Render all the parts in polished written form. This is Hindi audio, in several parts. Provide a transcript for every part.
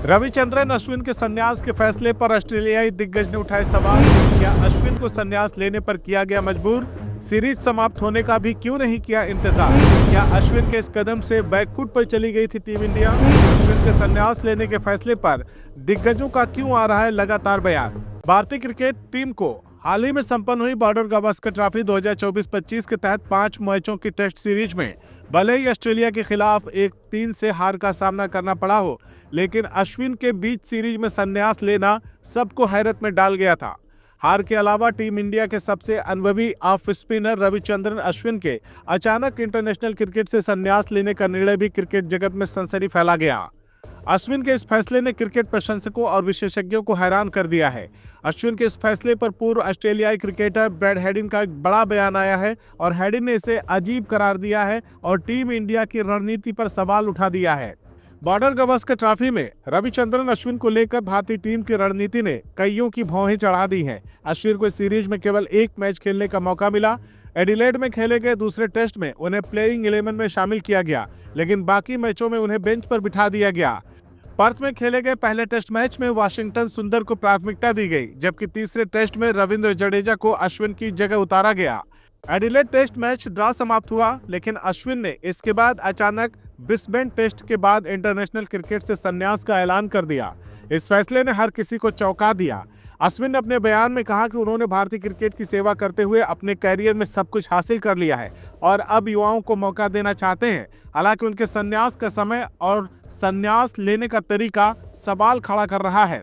रविचंद्रन अश्विन के संन्यास के फैसले पर ऑस्ट्रेलियाई दिग्गज ने उठाए सवाल। क्या अश्विन को संन्यास लेने पर किया गया मजबूर? सीरीज समाप्त होने का भी क्यों नहीं किया इंतजार? क्या अश्विन के इस कदम से बैकफुट पर चली गई थी टीम इंडिया? अश्विन के संन्यास लेने के फैसले पर दिग्गजों का क्यों आ रहा है लगातार बयान? भारतीय क्रिकेट टीम को हाल ही में संपन्न हुई बॉर्डर गावस्कर ट्रॉफी 2024-25 के तहत 5 मैचों की टेस्ट सीरीज में भले ही ऑस्ट्रेलिया के खिलाफ 1-3 से हार का सामना करना पड़ा हो, लेकिन अश्विन के बीच सीरीज में संन्यास लेना सबको हैरत में डाल गया था। हार के अलावा टीम इंडिया के सबसे अनुभवी ऑफ स्पिनर रविचंद्रन अश्विन के अचानक इंटरनेशनल क्रिकेट से संन्यास लेने का निर्णय भी क्रिकेट जगत में सनसनी फैला गया। अश्विन के इस फैसले ने क्रिकेट प्रशंसकों और विशेषज्ञों को हैरान कर दिया है। अश्विन के इस फैसले पर पूर्व ऑस्ट्रेलियाई क्रिकेटर ब्रैड हेडिन का एक बड़ा बयान आया है और हेडिन ने इसे अजीब करार दिया है और टीम इंडिया की रणनीति पर सवाल उठा दिया है। बॉर्डर गावस्कर ट्रॉफी में रविचंद्रन अश्विन को लेकर भारतीय टीम की रणनीति ने कईयों की भौहें चढ़ा दी हैं। अश्विन को इस सीरीज में केवल एक मैच खेलने का मौका मिला। एडिलेड में खेले गए दूसरे टेस्ट में उन्हें प्लेइंग 11 में शामिल किया गया, लेकिन बाकी मैचों में उन्हें बेंच पर बिठा दिया गया। पर्थ में खेले गए पहले टेस्ट मैच में वाशिंगटन सुंदर को प्राथमिकता दी गई, जबकि तीसरे टेस्ट में रविंद्र जडेजा को अश्विन की जगह उतारा गया। एडिलेड टेस्ट मैच ड्रॉ समाप्त हुआ, लेकिन अश्विन ने इसके बाद अचानक ब्रिस्बेन टेस्ट के बाद इंटरनेशनल क्रिकेट से संन्यास का ऐलान कर दिया। इस फैसले ने हर किसी को चौंका दिया। अश्विन ने अपने बयान में कहा कि उन्होंने भारतीय क्रिकेट की सेवा करते हुए अपने कैरियर में सब कुछ हासिल कर लिया है और अब युवाओं को मौका देना चाहते हैं। हालांकि उनके संन्यास का समय और संन्यास लेने का तरीका सवाल खड़ा कर रहा है।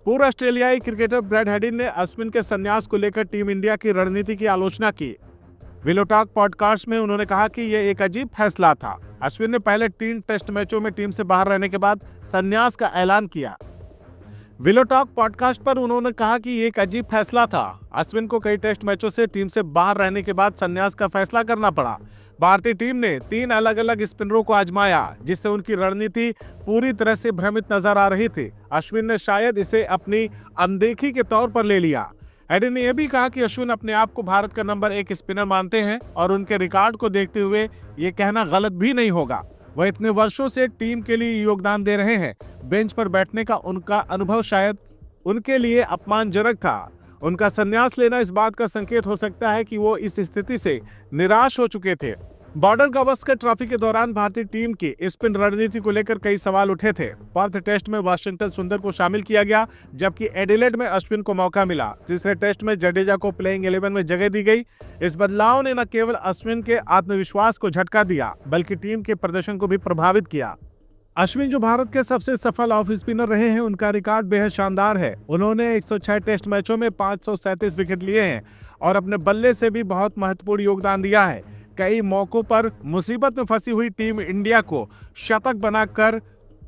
पूर्व ऑस्ट्रेलियाई क्रिकेटर ब्रैड हेडिन ने अश्विन के संन्यास को लेकर टीम इंडिया की रणनीति की आलोचना की। विलो टॉक पॉडकास्ट में उन्होंने कहा कि यह एक अजीब फैसला था। अश्विन ने पहले 3 टेस्ट मैचों में टीम से बाहर रहने के बाद संन्यास का ऐलान किया। विलो टॉक पॉडकास्ट पर उन्होंने कहा कि ये एक अजीब फैसला था। अश्विन को कई टेस्ट मैचों से टीम से बाहर रहने के बाद संन्यास का फैसला करना पड़ा। भारतीय टीम ने 3 अलग अलग स्पिनरों को आजमाया, जिससे उनकी रणनीति पूरी तरह से भ्रमित नजर आ रही थी। अश्विन ने शायद इसे अपनी अनदेखी के तौर पर ले लिया। हेडिन ने यह भी कहा कि अश्विन अपने आप को भारत का नंबर 1 स्पिनर मानते हैं और उनके रिकॉर्ड को देखते हुए ये कहना गलत भी नहीं होगा। वह इतने वर्षों से टीम के लिए योगदान दे रहे हैं। बेंच पर बैठने का उनका अनुभव शायद उनके लिए अपमानजनक था। उनका संन्यास लेना इस बात का संकेत हो सकता है कि वो इस स्थिति से निराश हो चुके थे। बॉर्डर गावस्कर ट्रॉफी के दौरान भारतीय टीम की स्पिन रणनीति को लेकर कई सवाल उठे थे। पर्थ टेस्ट में वाशिंगटन सुंदर को शामिल किया गया, जबकि एडिलेड में अश्विन को मौका मिला। तीसरे टेस्ट में जडेजा को प्लेइंग 11 में जगह दी गई। इस बदलाव ने न केवल अश्विन के आत्मविश्वास को झटका दिया, बल्कि टीम के प्रदर्शन को भी प्रभावित किया। अश्विन जो भारत के सबसे सफल ऑफ स्पिनर रहे हैं, उनका रिकॉर्ड बेहद शानदार है। उन्होंने 106 टेस्ट मैचों में 537 विकेट लिए हैं और अपने बल्ले से भी बहुत महत्वपूर्ण योगदान दिया है। कई मौकों पर मुसीबत में फंसी हुई टीम इंडिया को शतक बनाकर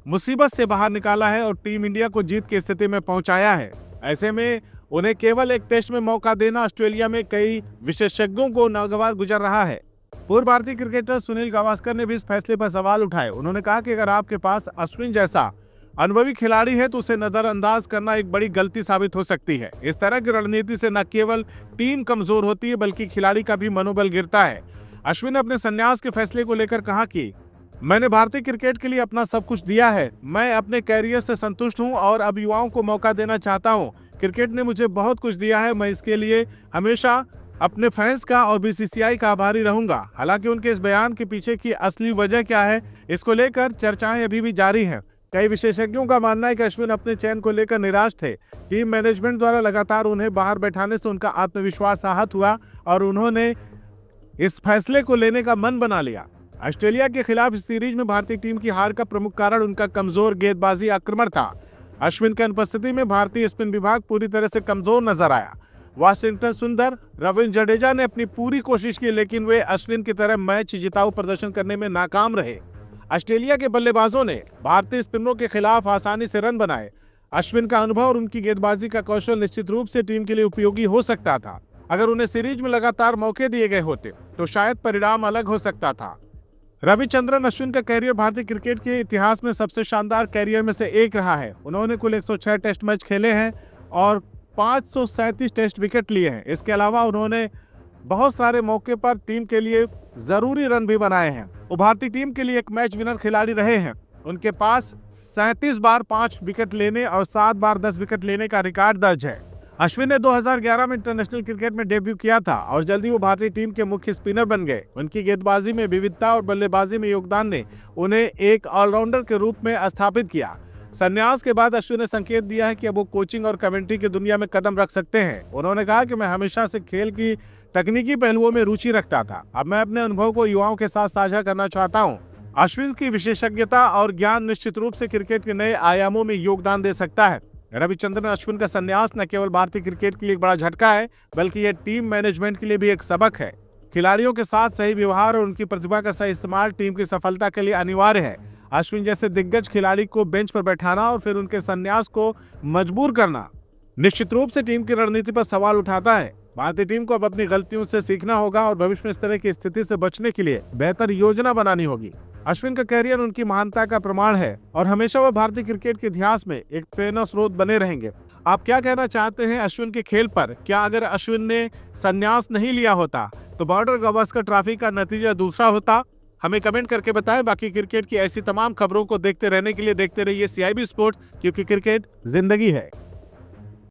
मुसीबत से बाहर निकाला है और टीम इंडिया को जीत की स्थिति में पहुंचाया है। ऐसे में उन्हें केवल एक टेस्ट में मौका देना ऑस्ट्रेलिया में कई विशेषज्ञों को नागवार गुजर रहा है। पूर्व भारतीय क्रिकेटर सुनील गावस्कर ने भी इस फैसले पर सवाल उठाए। उन्होंने कहा कि अगर आपके पास अश्विन जैसा अनुभवी खिलाड़ी है तो उसे नजरअंदाज करना एक बड़ी गलती साबित हो सकती है। इस तरह की रणनीति से न केवल टीम कमजोर होती है, बल्कि खिलाड़ी का भी मनोबल गिरता है। अश्विन ने अपने संन्यास के फैसले को लेकर कहा कि मैंने भारतीय क्रिकेट के लिए अपना सब कुछ दिया है। मैं अपने कैरियर से संतुष्ट हूं और अब युवाओं को मौका देना चाहता हूं। क्रिकेट ने मुझे बहुत कुछ दिया है। मैं इसके लिए हमेशा अपने फैंस का और बीसीसीआई का आभारी रहूंगा। हालांकि उनके इस बयान के पीछे की असली वजह क्या है, इसको लेकर चर्चाएं अभी भी जारी हैं। कई विशेषज्ञों का मानना है कि अश्विन अपने चयन को लेकर निराश थे। टीम मैनेजमेंट द्वारा लगातार उन्हें बाहर बैठाने से उनका आत्मविश्वास आहत हुआ और उन्होंने इस फैसले को लेने का मन बना लिया। ऑस्ट्रेलिया के खिलाफ इस सीरीज में भारतीय टीम की हार का प्रमुख कारण उनका कमजोर गेंदबाजी आक्रमण था। अश्विन की अनुपस्थिति में भारतीय स्पिन विभाग पूरी तरह से कमजोर नजर आया। वाशिंगटन सुंदर, रविंद्र जडेजा ने अपनी पूरी कोशिश की, लेकिन वे अश्विन की तरह मैच जिताऊ प्रदर्शन करने में नाकाम रहे। ऑस्ट्रेलिया के बल्लेबाजों ने भारतीय स्पिनरों के खिलाफ आसानी से रन बनाए। अश्विन का अनुभव और उनकी गेंदबाजी का कौशल निश्चित रूप से टीम के लिए उपयोगी हो सकता था। अगर उन्हें सीरीज में लगातार मौके दिए गए होते तो शायद परिणाम अलग हो सकता था। रविचंद्रन अश्विन का कैरियर भारतीय क्रिकेट के इतिहास में सबसे शानदार कैरियर में से एक रहा है। उन्होंने कुल 106 टेस्ट मैच खेले हैं और 537 टेस्ट विकेट लिए हैं। इसके अलावा उन्होंने बहुत सारे मौके पर टीम के लिए जरूरी रन भी बनाए हैं। वो भारतीय टीम के लिए एक मैच विनर खिलाड़ी रहे हैं। उनके पास 37 बार 5 विकेट लेने और 7 बार 10 विकेट लेने का रिकॉर्ड दर्ज है। अश्विन ने 2011 में इंटरनेशनल क्रिकेट में डेब्यू किया था और जल्दी वो भारतीय टीम के मुख्य स्पिनर बन गए। उनकी गेंदबाजी में विविधता और बल्लेबाजी में योगदान ने उन्हें एक ऑलराउंडर के रूप में स्थापित किया। संन्यास के बाद अश्विन ने संकेत दिया है कि अब वो कोचिंग और कमेंट्री की दुनिया में कदम रख सकते हैं। उन्होंने कहा कि मैं हमेशा से खेल की तकनीकी पहलुओं में रुचि रखता था। अब मैं अपने अनुभव को युवाओं के साथ साझा करना चाहता हूँ। अश्विन की विशेषज्ञता और ज्ञान निश्चित रूप से क्रिकेट के नए आयामों में योगदान दे सकता है। रविचंद्रन अश्विन का संन्यास न केवल भारतीय क्रिकेट के लिए एक बड़ा झटका है, बल्कि यह टीम मैनेजमेंट के लिए भी एक सबक है। खिलाड़ियों के साथ सही व्यवहार और उनकी प्रतिभा का सही इस्तेमाल टीम की सफलता के लिए अनिवार्य है। अश्विन जैसे दिग्गज खिलाड़ी को बेंच पर बैठाना और फिर उनके संन्यास को मजबूर करना निश्चित रूप से टीम की रणनीति पर सवाल उठाता है। भारतीय टीम को अब अपनी गलतियों से सीखना होगा और भविष्य में इस तरह की स्थिति से बचने के लिए बेहतर योजना बनानी होगी। अश्विन का कैरियर उनकी महानता का प्रमाण है और हमेशा वह भारतीय क्रिकेट के इतिहास में एक प्रेरणा स्रोत बने रहेंगे। आप क्या कहना चाहते हैं अश्विन के खेल पर? क्या अगर अश्विन ने संन्यास नहीं लिया होता तो बॉर्डर गावस्कर ट्रॉफी का नतीजा दूसरा होता? हमें कमेंट करके बताएं। बाकी क्रिकेट की ऐसी तमाम खबरों को देखते रहने के लिए देखते रहिए CIB स्पोर्ट्स, क्योंकि क्रिकेट जिंदगी है।